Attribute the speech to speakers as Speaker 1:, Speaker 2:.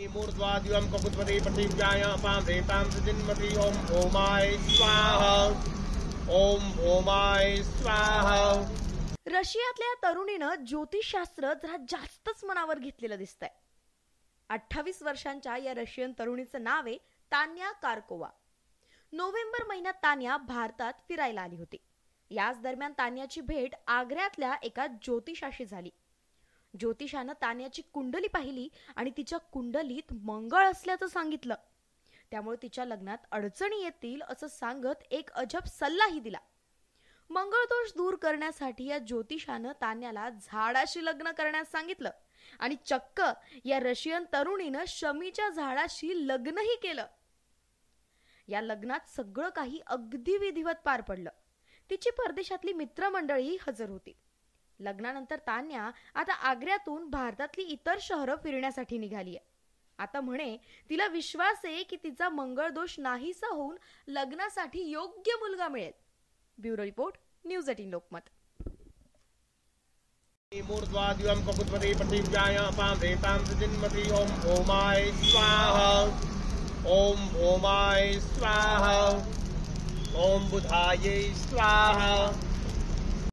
Speaker 1: मूर्ध्वादिवं कपुत्वते पृथिव्याय पाम्रेतां सृजन्मति ओम भौमाय स्वाहा ओम भौमाय स्वाहा।
Speaker 2: रशियातल्या तरुणीनं ज्योतिषशास्त्र जरा जास्तच मनावर घेतलेलं दिसतंय। 28 वर्षांच्या या रशियन तरुणीचं नाव आहे तान्या कार्कोवा। नोव्हेंबर महिन्यात तान्या भारतात फिरायला आली होती। याच दरम्यान तान्याची भेट आग्र्यातल्या एका ज्योतिषाशी झाली। ज्योतिषानं तान्याची कुंडली पाहिली आणि तिच्या कुंडलीत मंगळ असल्याचं सांगितलं। त्यामुळे तिच्या लग्नात अडचणी येतील असं सांगत एक अजब सल्लाही दिला। मंगळ दोष दूर करण्यासाठी या ज्योतिषानं तान्याला झाडाशी लग्न करण्यास सांगितलं आणि चक्क या रशियन तरुणीनं शमीच्या झाडाशी लग्नही केलं। या लग्नात सगळं काही अगदी विधिवत पार पडलं। तिची परदेशातली मित्रमंडळी हजर होती। लग्नानंतर तान्या आता आग्र्यातून भारतातली इतर शहरं फिरण्यासाठी निघाली आहे। आता म्हणे तिला विश्वास आहे की तिचा मंगळ दोष नाहीसा होऊन लग्नासाठी योग्य मुलगा मिळेल। Bureau report, news 18 Lokmat.
Speaker 1: मूर्ध्वादिवं कपुत्वते पृथिव्याय पाम्रेतां सृजन्मति ओम भौमाय स्वाहा ओम भौमाय स्वाहा ओम बुधाय स्वाहा।